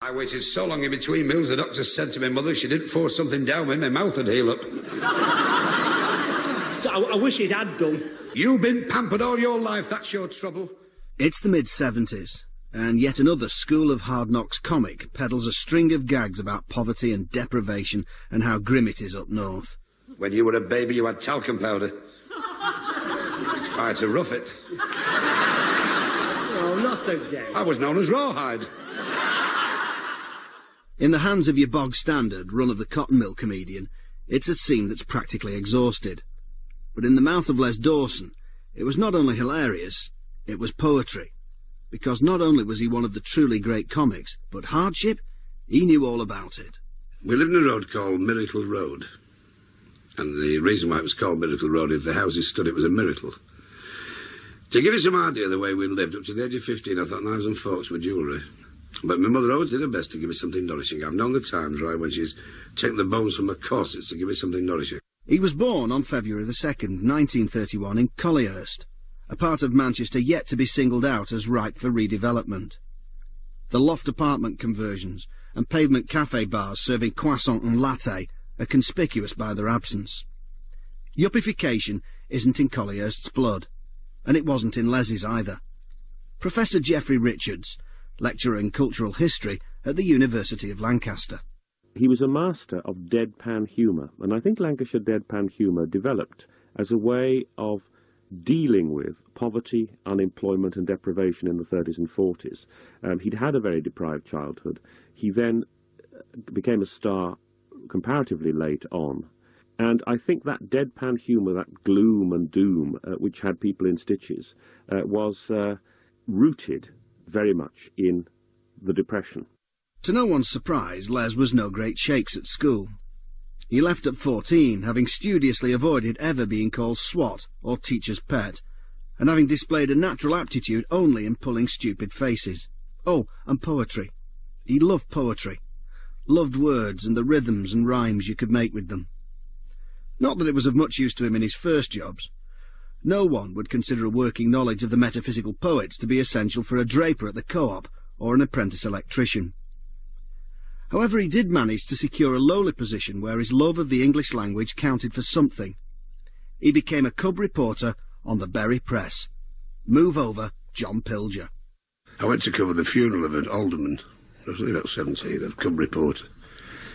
I waited so long in between meals, the doctor said to my mother she didn't force something down me, my mouth would heal up. I wish it had done. You've been pampered all your life, that's your trouble. It's the mid-70s, and yet another School of Hard Knocks comic peddles a string of gags about poverty and deprivation and how grim it is up north. When you were a baby, you had talcum powder. I had to rough it. Oh, not again. I was known as Rawhide. In the hands of your bog-standard, run-of-the-cotton mill comedian, it's a scene that's practically exhausted. But in the mouth of Les Dawson, it was not only hilarious, it was poetry. Because not only was he one of the truly great comics, but hardship, he knew all about it. We lived in a road called Miracle Road. And the reason why it was called Miracle Road, if the houses stood, it was a miracle. To give you some idea of the way we lived, up to the age of 15, I thought knives and forks were jewellery. But my mother always did her best to give me something nourishing. I've known the times, right, when she's taken the bones from her corsets to give me something nourishing. He was born on February the 2nd, 1931, in Collyhurst, a part of Manchester yet to be singled out as ripe for redevelopment. The loft apartment conversions and pavement cafe bars serving croissant and latte are conspicuous by their absence. Yuppification isn't in Collyhurst's blood, and it wasn't in Les's either. Professor Geoffrey Richards, lecturer in cultural history at the University of Lancaster. He was a master of deadpan humour, and I think Lancashire deadpan humour developed as a way of dealing with poverty, unemployment and deprivation in the 30s and 40s. He'd had a very deprived childhood. He then became a star comparatively late on, and I think that deadpan humour, that gloom and doom, which had people in stitches, was rooted very much in the Depression. To no one's surprise, Les was no great shakes at school. He left at 14, having studiously avoided ever being called swat or teacher's pet, and having displayed a natural aptitude only in pulling stupid faces. Oh, and poetry. He loved poetry. Loved words and the rhythms and rhymes you could make with them. Not that it was of much use to him in his first jobs. No one would consider a working knowledge of the metaphysical poets to be essential for a draper at the co-op or an apprentice electrician. However, he did manage to secure a lowly position where his love of the English language counted for something. He became a cub reporter on the Bury Press. Move over, John Pilger. I went to cover the funeral of an alderman. I was only about 17, a cub reporter.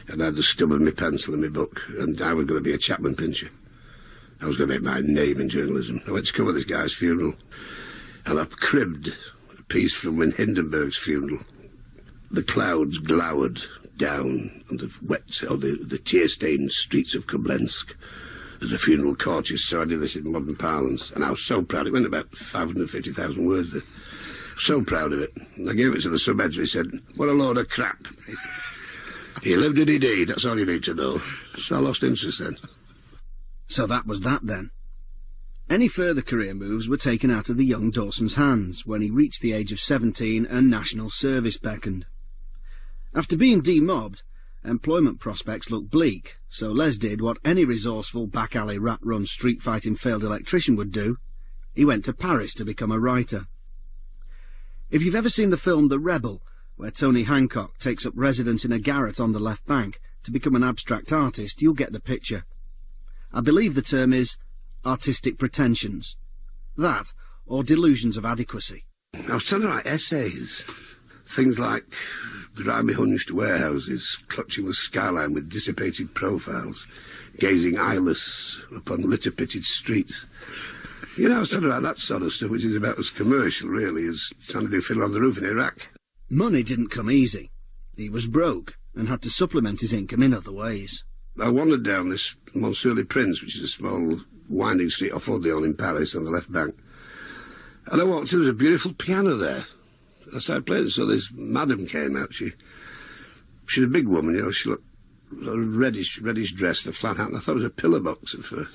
And I had the stub of my pencil in my book, and I was going to be a Chapman pincher. I was going to make my name in journalism. I went to cover this guy's funeral, and I cribbed a piece from when Hindenburg's funeral. The clouds glowered down on the wet, or the tear-stained streets of Koblensk as a funeral courteous, so I did this in modern parlance, and I was so proud. It went about 550,000 words there. So proud of it. And I gave it to the sub-editor. He said, "What a load of crap." He lived and he died, that's all you need to know. So I lost interest then. So that was that then. Any further career moves were taken out of the young Dawson's hands when he reached the age of 17 and national service beckoned. After being demobbed, employment prospects looked bleak, so Les did what any resourceful back-alley rat-run street-fighting failed electrician would do. He went to Paris to become a writer. If you've ever seen the film The Rebel, where Tony Hancock takes up residence in a garret on the left bank to become an abstract artist, you'll get the picture. I believe the term is artistic pretensions. That, or delusions of adequacy. I was trying to write essays. Things like grimy hunged warehouses, clutching the skyline with dissipated profiles, gazing eyeless upon litter-pitted streets. You know, I was trying to write that sort of stuff, which is about as commercial, really, as trying to do Fiddler on the Roof in Iraq. Money didn't come easy. He was broke and had to supplement his income in other ways. I wandered down this Mont-sur-le-Prince, which is a small winding street off Odeon in Paris on the left bank. And I walked in, there was a beautiful piano there. I started playing it, so this madam came out. She's a big woman, you know, she looked sort of reddish dressed, a flat hat, and I thought it was a pillar box at first.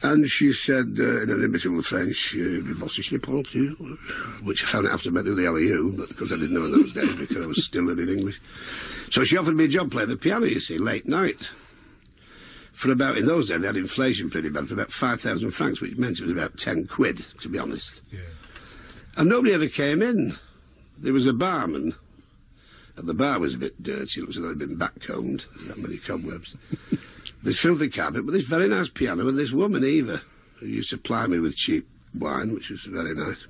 And she said, in an inimitable French, "Voici le pentu," which I found out after I met the LEU, but because I didn't know in those days, because I was still learning English. So she offered me a job playing the piano, you see, late night. For about, in those days, they had inflation pretty bad, for about 5,000 francs, which meant it was about 10 quid, to be honest. Yeah. And nobody ever came in. There was a barman, And the bar was a bit dirty, it looks like it had been backcombed, there's that many cobwebs. This filthy carpet, but this very nice piano, and this woman, Eva, who used to ply me with cheap wine, which was very nice.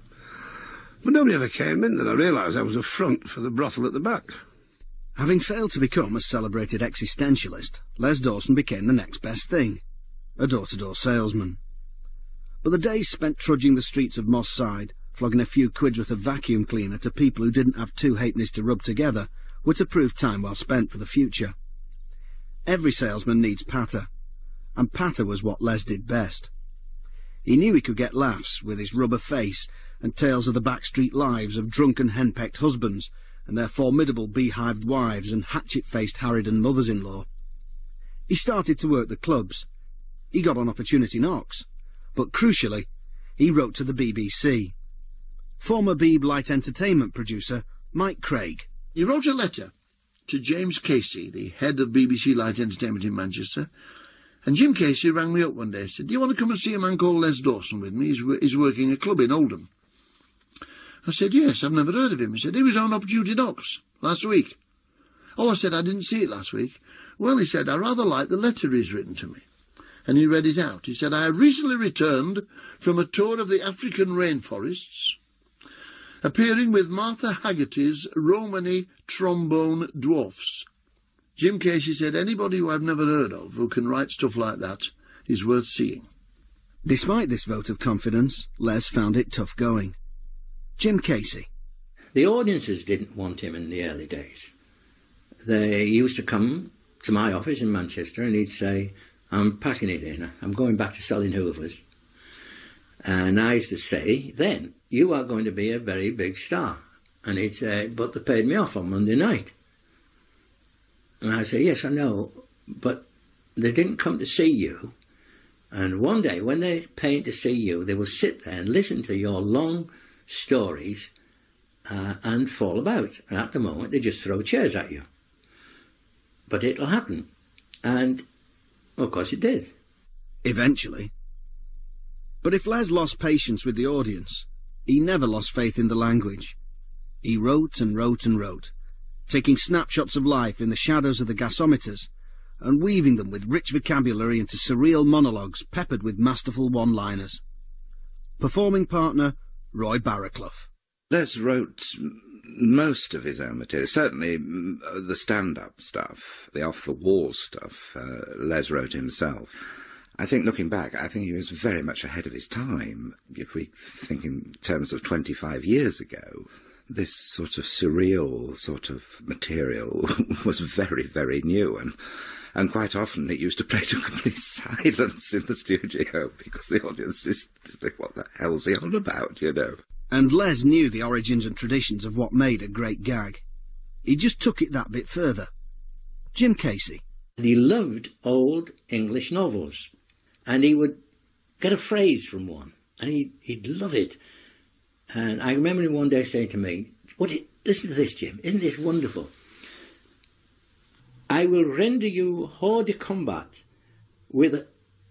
But nobody ever came in, and I realised I was a front for the brothel at the back. Having failed to become a celebrated existentialist, Les Dawson became the next best thing, a door-to-door salesman. But the days spent trudging the streets of Moss Side, flogging a few quids worth of vacuum cleaner to people who didn't have two halfpennies to rub together, were to prove time well spent for the future. Every salesman needs patter, and patter was what Les did best. He knew he could get laughs with his rubber face and tales of the backstreet lives of drunken henpecked husbands and their formidable beehived wives and hatchet-faced harridan mothers-in-law. He started to work the clubs. He got on opportunity knocks, but crucially, he wrote to the BBC. Former Beeb Light Entertainment producer Mike Craig. He wrote a letter to James Casey, the head of BBC Light Entertainment in Manchester, and Jim Casey rang me up one day and said, "Do you want to come and see a man called Les Dawson with me? He's working a club in Oldham." I said, "Yes, I've never heard of him." He said, "He was on opportunity knocks last week." "Oh," I said, "I didn't see it last week." "Well," he said, "I rather like the letter he's written to me." And he read it out. He said, "I recently returned from a tour of the African rainforests, appearing with Martha Haggerty's Romany Trombone Dwarfs. Jim Casey said, anybody who I've never heard of who can write stuff like that is worth seeing." Despite this vote of confidence, Les found it tough going. Jim Casey. The audiences didn't want him in the early days. They used to come to my office in Manchester and he'd say, "I'm packing it in, I'm going back to selling Hoovers." And I used to say, "Then, you are going to be a very big star." And he'd say, "But they paid me off on Monday night." And I'd say, "Yes, I know, but they didn't come to see you. And one day, when they're paying to see you, they will sit there and listen to your long stories and fall about. And at the moment, they just throw chairs at you. But it'll happen." And, of course, it did. Eventually. But if Les lost patience with the audience, he never lost faith in the language. He wrote and wrote and wrote, taking snapshots of life in the shadows of the gasometers and weaving them with rich vocabulary into surreal monologues peppered with masterful one-liners. Performing partner, Roy Barraclough. Les wrote most of his own material, certainly the stand-up stuff, the off-the-wall stuff, Les wrote himself. I think, looking back, I think he was very much ahead of his time. If we think in terms of 25 years ago, this sort of surreal sort of material was very, very new, and quite often it used to play to complete silence in the studio because the audience is like, what the hell's he on about, you know? And Les knew the origins and traditions of what made a great gag. He just took it that bit further. Jim Casey. He loved old English novels, and he would get a phrase from one, and he'd love it. And I remember him one day saying to me, "Listen to this, Jim, isn't this wonderful? I will render you hors de combat with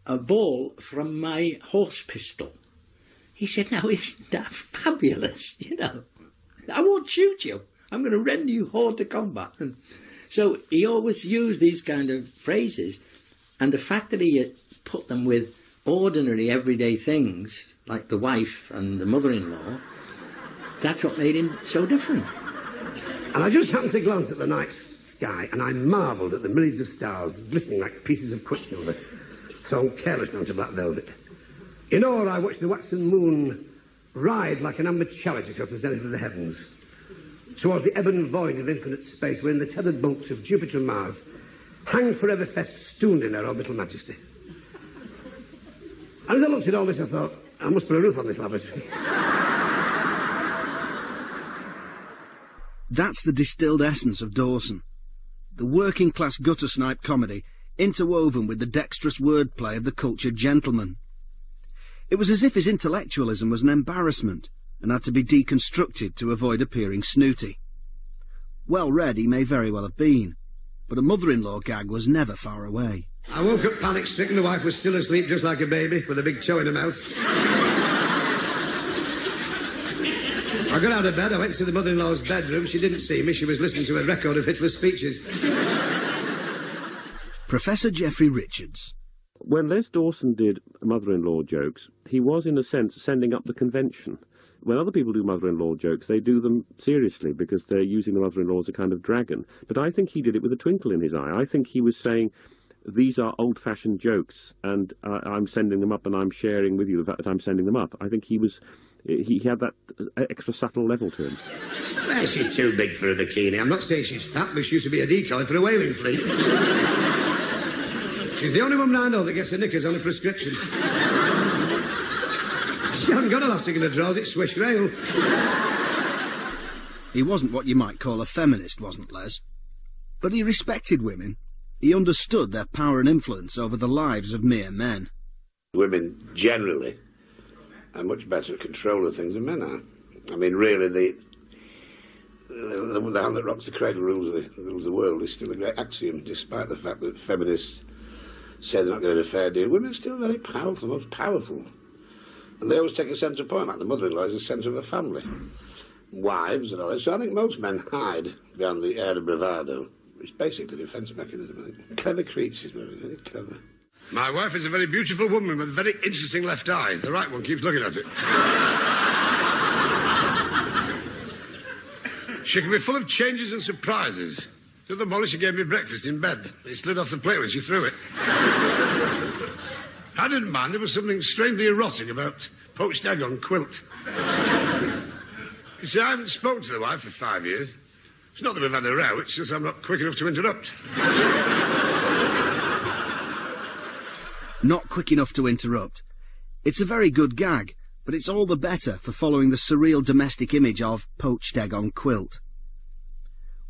a ball from my horse pistol." He said, "Now, isn't that fabulous? You know, I won't shoot you. I'm going to render you hors de combat." And so he always used these kind of phrases, and the fact that he had put them with ordinary everyday things, like the wife and the mother-in-law, that's what made him so different. And I just happened to glance at the night sky, and I marvelled at the myriads of stars glistening like pieces of quicksilver, thrown carelessly onto black velvet. In awe, I watched the waxen moon ride like an amber chariot across the zenith of the heavens, towards the ebon void of infinite space, wherein the tethered bulks of Jupiter and Mars hang forever festooned in their orbital majesty. And as I looked at all this, I thought, I must put a roof on this lavatory. That's the distilled essence of Dawson. The working-class gutter-snipe comedy interwoven with the dexterous wordplay of the cultured gentleman. It was as if his intellectualism was an embarrassment and had to be deconstructed to avoid appearing snooty. Well read he may very well have been, but a mother-in-law gag was never far away. I woke up panic-stricken. The wife was still asleep just like a baby with a big toe in her mouth. I I got out of bed, I went to the mother-in-law's bedroom. She didn't see me, she was listening to a record of Hitler's speeches. Professor Geoffrey Richards. When Les Dawson did mother-in-law jokes, he was, in a sense, sending up the convention. When other people do mother-in-law jokes, they do them seriously because they're using the mother-in-law as a kind of dragon. But I think he did it with a twinkle in his eye. I think he was saying, these are old-fashioned jokes, and I'm sending them up, and I'm sharing with you the fact that I'm sending them up. I think he had that extra subtle level to him. Well, she's too big for a bikini. I'm not saying she's fat, but she used to be a decoy for a whaling fleet. She's the only woman I know that gets her knickers on a prescription. She hasn't got elastic in her drawers, it's swish rail. He wasn't what you might call a feminist, wasn't Les? But he respected women. He understood their power and influence over the lives of mere men. Women, generally, are much better at controlling things than men are. I mean, really, the hand that rocks the cradle rules the world is still a great axiom, despite the fact that feminists say they're not getting a fair deal. Women are still very powerful, the most powerful. And they always take a centre point, like the mother-in-law is the centre of a family. Wives and all that. So I think most men hide behind the air of bravado. It's basically a defence mechanism, I think. Clever creatures, very clever. My wife is a very beautiful woman with a very interesting left eye. The right one keeps looking at it. She can be full of changes and surprises. The other morning she gave me breakfast in bed. It slid off the plate when she threw it. I didn't mind. There was something strangely erotic about poached egg on quilt. You see, I haven't spoken to the wife for 5 years. It's not that we've had a row, it's just I'm not quick enough to interrupt. Not quick enough to interrupt. It's a very good gag, but it's all the better for following the surreal domestic image of poached egg on quilt.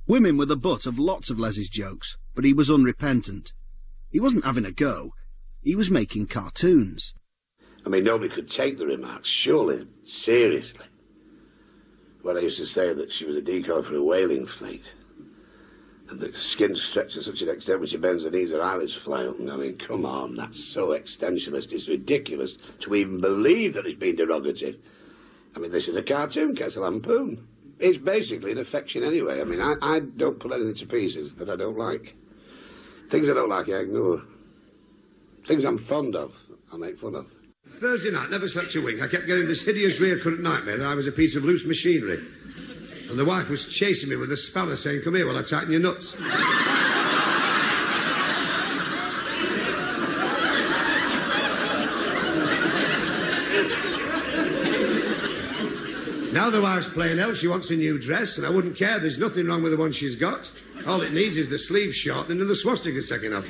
Women were the butt of lots of Les's jokes, but he was unrepentant. He wasn't having a go. He was making cartoons. I mean, nobody could take the remarks, surely, seriously. When I used to say that she was a decoy for a whaling fleet, and the skin stretched to such an extent when she bends her knees, her eyelids fly open. I mean, come on, that's so extensionist. It's ridiculous to even believe that it's been derogative. I mean, this is a cartoon, Castle Lampoon. It's basically an affection anyway. I mean, I don't put anything to pieces that I don't like. Things I don't like, I ignore. Things I'm fond of, I make fun of. Thursday night, never slept a wink. I kept getting this hideous recurrent nightmare that I was a piece of loose machinery. And the wife was chasing me with a spanner saying, come here while I tighten your nuts. Now the wife's playing hell, she wants a new dress, and I wouldn't care, there's nothing wrong with the one she's got. All it needs is the sleeves shortening and the swastika's taken off.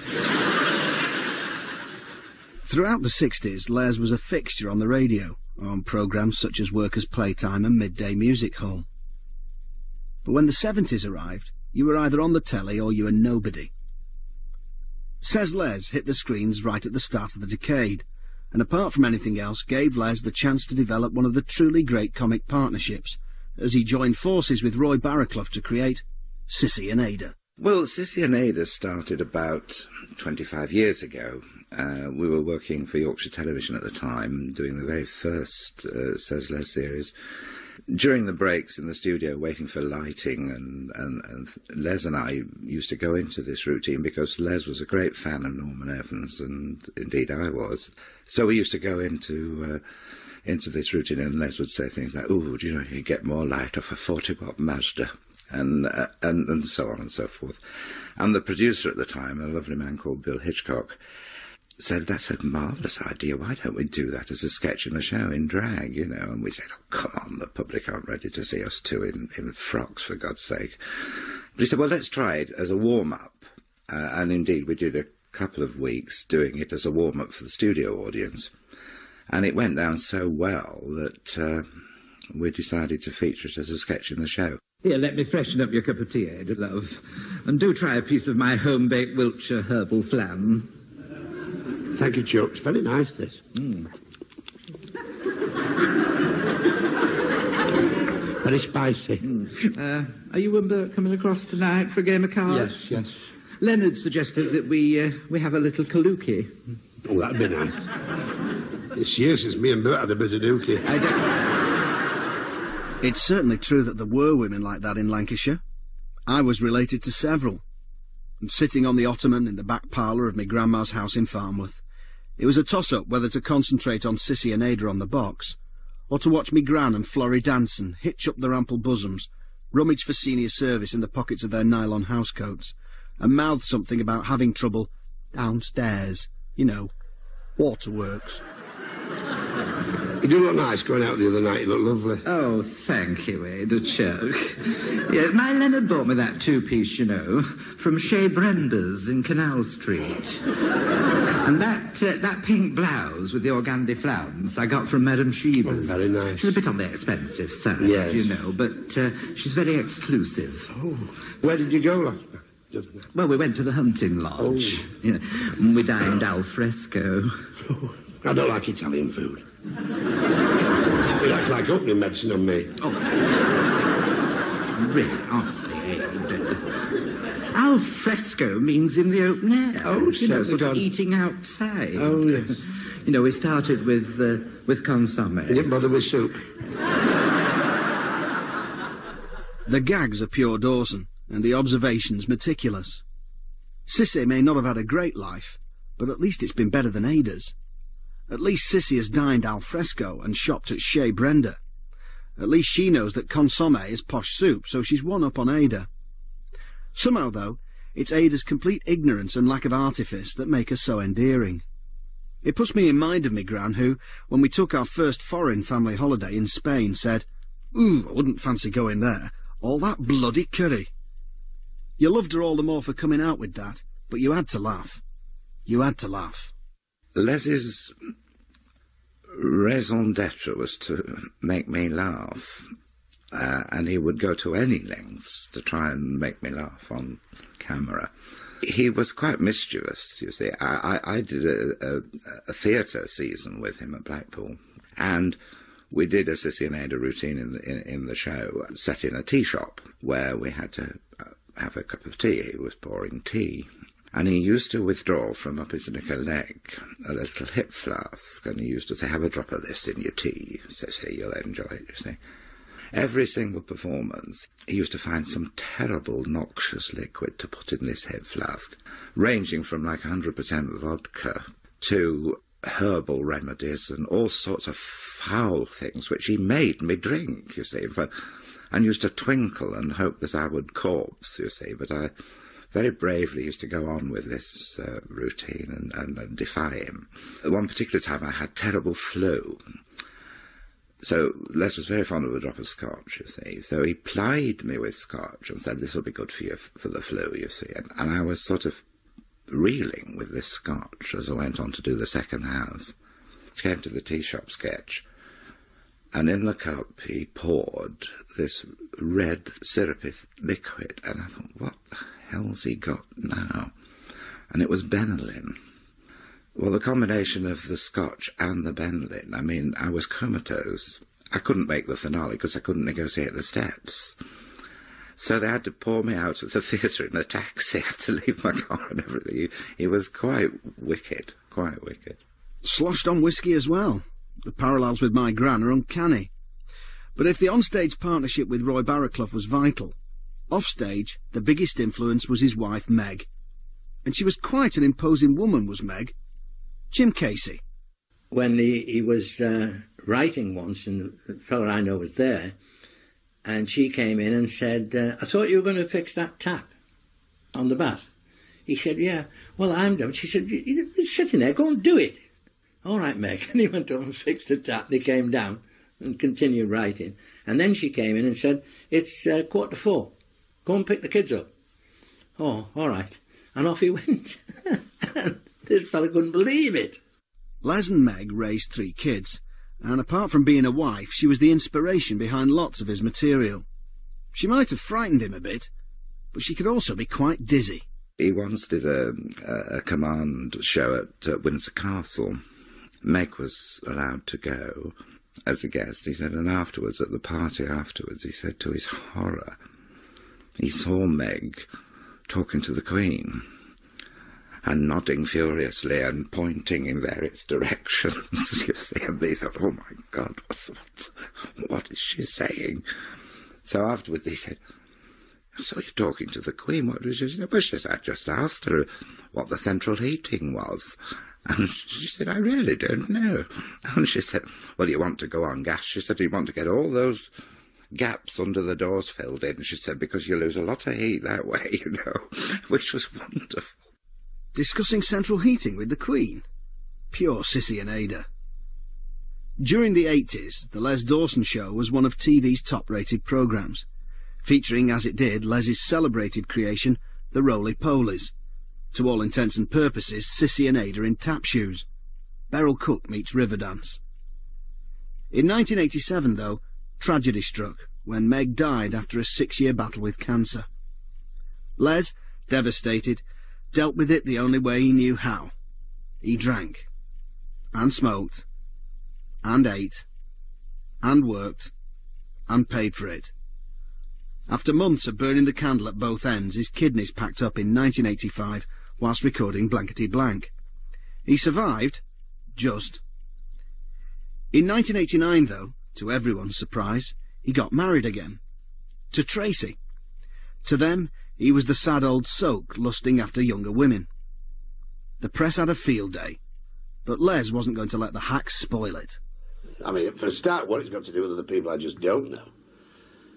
Throughout the 60s, Les was a fixture on the radio, on programmes such as Workers' Playtime and Midday Music Hall. But when the 70s arrived, you were either on the telly or you were nobody. Says Les hit the screens right at the start of the decade, and apart from anything else, gave Les the chance to develop one of the truly great comic partnerships, as he joined forces with Roy Radcliffe to create Sissy and Ada. Well, Sissy and Ada started about 25 years ago. We were working for Yorkshire Television at the time, doing the very first Says Les series. During the breaks in the studio, waiting for lighting, and Les and I used to go into this routine because Les was a great fan of Norman Evans, and indeed I was. So we used to go into this routine, and Les would say things like, "Ooh, do you know you get more light off a 40-watt Mazda?" And so on and so forth. And the producer at the time, a lovely man called Bill Hitchcock, said, that's a marvellous idea, why don't we do that as a sketch in the show in drag, you know? And we said, oh, come on, the public aren't ready to see us two in frocks, for God's sake. But he said, well, let's try it as a warm-up. And indeed, we did a couple of weeks doing it as a warm-up for the studio audience. And it went down so well that we decided to feature it as a sketch in the show. Here, let me freshen up your cup of tea, Ada, love. And do try a piece of my home-baked Wiltshire herbal flan. Thank you, Joe. It's very nice, this. Very spicy. Are you and Bert coming across tonight for a game of cards? Yes. Leonard suggested that we have a little kaluki. Oh, that'd be nice. It's years since me and Bert had a bit of dookie. It's certainly true that there were women like that in Lancashire. I was related to several. And sitting on the ottoman in the back parlour of my grandma's house in Farnworth, it was a toss-up whether to concentrate on Sissy and Ada on the box, or to watch me gran and Florrie dancing, hitch up their ample bosoms, rummage for senior service in the pockets of their nylon housecoats, and mouth something about having trouble downstairs, you know, waterworks. You do look nice going out the other night. You look lovely. Oh, thank you, Ada Choke. Yes, my Leonard bought me that two-piece, you know, from Shea Brenda's in Canal Street. And that pink blouse with the organdy flounce I got from Madame Sheba's. Oh, very nice. She's a bit on the expensive side, yes, you know, but she's very exclusive. Oh, where did you go last night? Well, we went to the hunting lodge. Oh. Yeah, and we dined al fresco. Oh, I don't like Italian food. It acts like opening medicine on me. Oh, really, honestly, Ada. Al fresco means in the open air. Oh, you know, sort of God. eating outside. Oh, yes. You know, we started with consomme. You didn't bother with soup. The gags are pure Dawson, and the observations meticulous. Sissy may not have had a great life, but at least it's been better than Ada's. At least Sissy has dined al fresco and shopped at Shea Brenda. At least she knows that consomme is posh soup, so she's one up on Ada. Somehow, though, it's Ada's complete ignorance and lack of artifice that make her so endearing. It puts me in mind of me gran who, when we took our first foreign family holiday in Spain, said, I wouldn't fancy going there. All that bloody curry. You loved her all the more for coming out with that, but you had to laugh. You had to laugh. Les's raison d'etre was to make me laugh, and he would go to any lengths to try and make me laugh on camera. He was quite mischievous, you see. I did a theatre season with him at Blackpool, and we did a Sissy and Ada routine in the show, set in a tea shop, where we had to have a cup of tea. He was pouring tea. And he used to withdraw from up his knicker leg a little hip flask, and he used to say, have a drop of this in your tea, Sissy, you'll enjoy it, you see. Every single performance, he used to find some terrible noxious liquid to put in this hip flask, ranging from like 100% vodka to herbal remedies and all sorts of foul things, which he made me drink, you see, and used to twinkle and hope that I would corpse, you see, but I very bravely used to go on with this routine and defy him. At one particular time I had terrible flu. So Les was very fond of a drop of scotch, you see. So he plied me with scotch and said, this will be good for you for the flu, you see. And I was sort of reeling with this scotch as I went on to do the second house. It came to the tea shop sketch. And in the cup he poured this red syrupy liquid. And I thought, what the hell's he got now? And it was Benylin. Well, the combination of the scotch and the Benylin, I mean, I was comatose. I couldn't make the finale because I couldn't negotiate the steps. So they had to pour me out of the theatre in a taxi. I had to leave my car and everything. He was quite wicked, quite wicked. Sloshed on whiskey as well. The parallels with my gran are uncanny. But if the onstage partnership with Roy Radcliffe was vital, offstage, the biggest influence was his wife, Meg. And she was quite an imposing woman, was Meg. Jim Casey. When he was writing once, and the fellow I know was there, and she came in and said, I thought you were going to fix that tap on the bath. He said, yeah, well, I'm done. She said, you're sitting there, go and do it. All right, Meg. And he went up and fixed the tap. They came down and continued writing. And then she came in and said, it's 4:15. Go and pick the kids up. Oh, all right. And off he went. And this fella couldn't believe it. Les and Meg raised 3 kids, and apart from being a wife, she was the inspiration behind lots of his material. She might have frightened him a bit, but she could also be quite dizzy. He once did a command show at Windsor Castle. Meg was allowed to go as a guest, he said, and afterwards, at the party afterwards, he said to his horror, he saw Meg talking to the Queen. and nodding furiously and pointing in various directions, you see, and they thought, oh my God, what is she saying? So afterwards they said, so you're talking to the Queen, what was she saying? Well, she said, I just asked her what the central heating was. And she said, I really don't know. And she said, well, you want to go on gas? She said, you want to get all those gaps under the doors filled in. She said, because you lose a lot of heat that way, you know, which was wonderful. Discussing central heating with the Queen? Pure Sissy and Ada. During the 80s, the Les Dawson Show was one of TV's top-rated programmes, featuring, as it did, Les's celebrated creation, the Roly-Polies. To all intents and purposes, Sissy and Ada in tap shoes. Beryl Cook meets Riverdance. In 1987, though, tragedy struck when Meg died after a 6-year battle with cancer. Les, devastated, dealt with it the only way he knew how. He drank, and smoked, and ate, and worked, and paid for it. After months of burning the candle at both ends, his kidneys packed up in 1985 whilst recording Blankety Blank. He survived, just. In 1989, though, to everyone's surprise, he got married again. To Tracy. To them, he was the sad old soak lusting after younger women. The press had a field day, but Les wasn't going to let the hacks spoil it. I mean, for a start, what it's got to do with other people, I just don't know.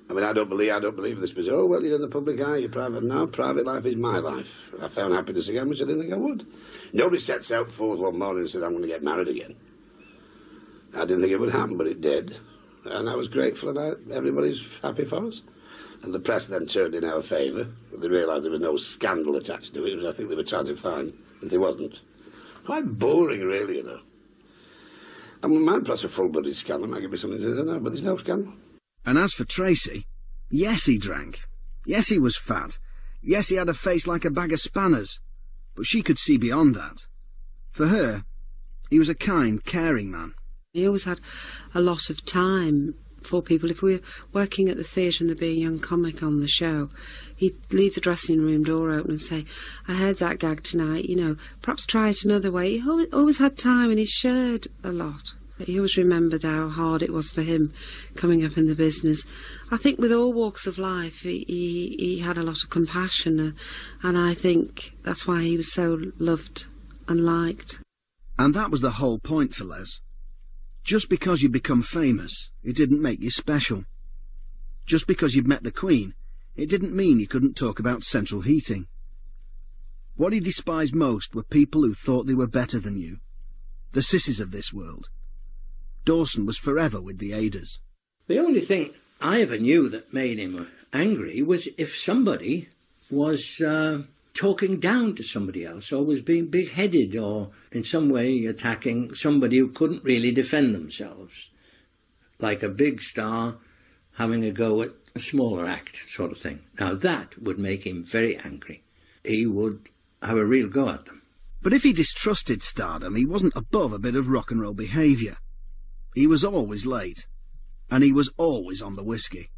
I mean, I don't believe this was, oh, well, you're in the public eye, you're private now, private life is my life. I found happiness again, which I didn't think I would. Nobody sets out forth one morning and says, I'm going to get married again. I didn't think it would happen, but it did. And I was grateful, and everybody's happy for us. And the press then turned in our favour. They realised there was no scandal attached to it, which I think they were trying to find, but there wasn't. Quite boring, really, you know. I mean, my press a full-bloody scandal might give me something to know, but there's no scandal. And as for Tracy, yes, he drank. Yes, he was fat. Yes, he had a face like a bag of spanners. But she could see beyond that. For her, he was a kind, caring man. He always had a lot of time for people. If we were working at the theatre and there'd be a young comic on the show, he'd leave the dressing room door open and say, I heard that gag tonight, you know, perhaps try it another way. He always had time, and he shared a lot. He always remembered how hard it was for him coming up in the business. I think with all walks of life, he had a lot of compassion, and I think that's why he was so loved and liked. And that was the whole point for Les. Just because you'd become famous, it didn't make you special. Just because you'd met the Queen, it didn't mean you couldn't talk about central heating. What he despised most were people who thought they were better than you. The sissies of this world. Dawson was forever with the Adas. The only thing I ever knew that made him angry was if somebody was talking down to somebody else, or was being big-headed, or in some way attacking somebody who couldn't really defend themselves, like a big star having a go at a smaller act, sort of thing. Now that would make him very angry. He would have a real go at them. But if he distrusted stardom, he wasn't above a bit of rock and roll behaviour. He was always late, and he was always on the whiskey.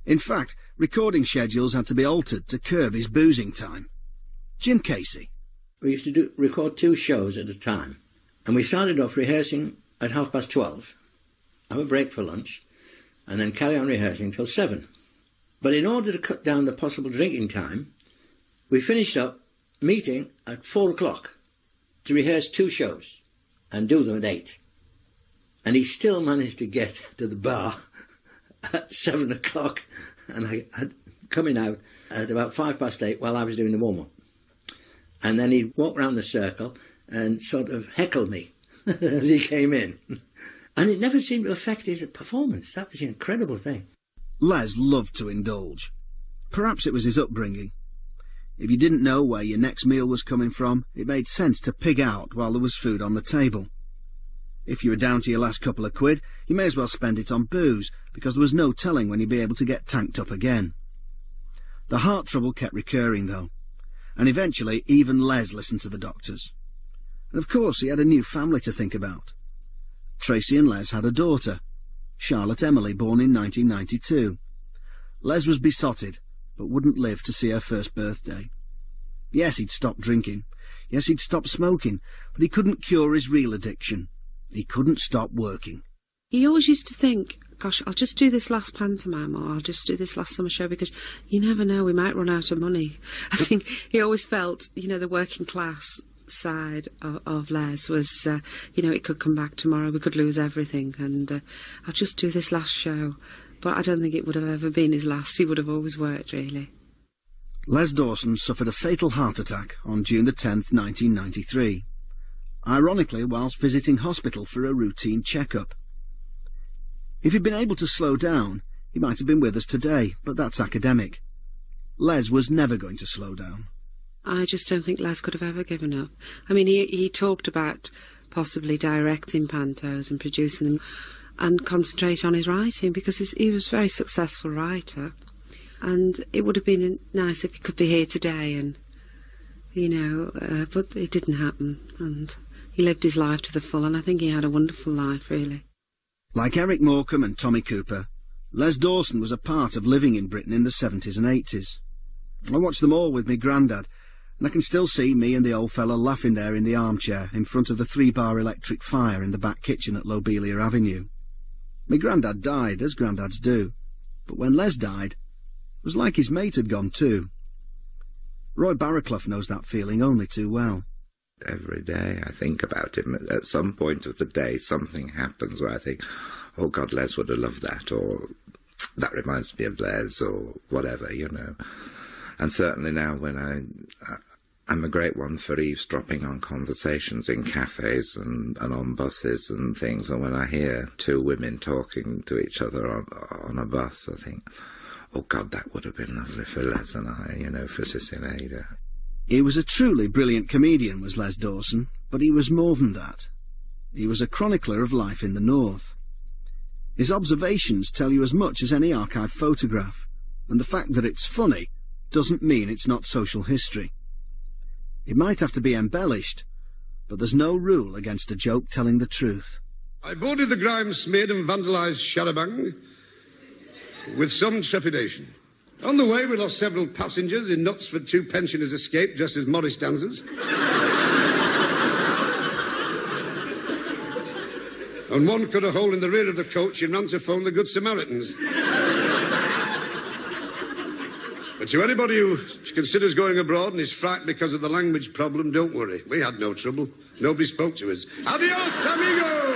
In fact, recording schedules had to be altered to curb his boozing time. Jim Casey. We used to record 2 shows at a time, and we started off rehearsing at 12:30, have a break for lunch, and then carry on rehearsing till 7. But in order to cut down the possible drinking time, we finished up meeting at 4 o'clock to rehearse 2 shows and do them at 8. And he still managed to get to the bar at 7 o'clock, and I had coming out at about 8:05 while I was doing the warm-up. And then he'd walk round the circle and sort of heckle me as he came in. And it never seemed to affect his performance. That was an incredible thing. Les loved to indulge. Perhaps it was his upbringing. If you didn't know where your next meal was coming from, it made sense to pig out while there was food on the table. If you were down to your last couple of quid, you may as well spend it on booze, because there was no telling when you'd be able to get tanked up again. The heart trouble kept recurring, though, and eventually even Les listened to the doctors. And of course he had a new family to think about. Tracy and Les had a daughter, Charlotte Emily, born in 1992. Les was besotted, but wouldn't live to see her first birthday. Yes, he'd stopped drinking. Yes, he'd stopped smoking. But he couldn't cure his real addiction. He couldn't stop working. He always used to think, gosh, I'll just do this last pantomime, or I'll just do this last summer show, because you never know, we might run out of money. I think he always felt, you know, the working class side of Les was, you know, it could come back tomorrow, we could lose everything, and I'll just do this last show. But I don't think it would have ever been his last. He would have always worked, really. Les Dawson suffered a fatal heart attack on June the 10th, 1993. Ironically, whilst visiting hospital for a routine checkup. If he'd been able to slow down, he might have been with us today, but that's academic. Les was never going to slow down. I just don't think Les could have ever given up. I mean, he talked about possibly directing pantos and producing them and concentrate on his writing, because he was a very successful writer. And it would have been nice if he could be here today, and, you know, but it didn't happen. And he lived his life to the full, and I think he had a wonderful life, really. Like Eric Morecambe and Tommy Cooper, Les Dawson was a part of living in Britain in the 70s and 80s. I watched them all with me grandad, and I can still see me and the old fellow laughing there in the armchair in front of the 3-bar electric fire in the back kitchen at Lobelia Avenue. My grandad died, as granddads do, but when Les died, it was like his mate had gone too. Roy Barraclough knows that feeling only too well. Every day I think about him. At some point of the day something happens where I think, oh God, Les would have loved that, or that reminds me of Les, or whatever, you know. And certainly now when I'm a great one for eavesdropping on conversations in cafes and on buses and things, and when I hear two women talking to each other on a bus, I think, oh God, that would have been lovely for Les and I, you know, for Sissy and Ada. He was a truly brilliant comedian, was Les Dawson, but he was more than that. He was a chronicler of life in the North. His observations tell you as much as any archive photograph, and the fact that it's funny doesn't mean it's not social history. It might have to be embellished, but there's no rule against a joke telling the truth. I boarded the Grimes-Smith and vandalised Charabang with some trepidation. On the way, we lost several passengers. In Knutsford, 2 pensioners escaped dressed as Morris dancers. And one cut a hole in the rear of the coach and ran to phone the Good Samaritans. But to anybody who considers going abroad and is frightened because of the language problem, don't worry. We had no trouble. Nobody spoke to us. Adios, amigos!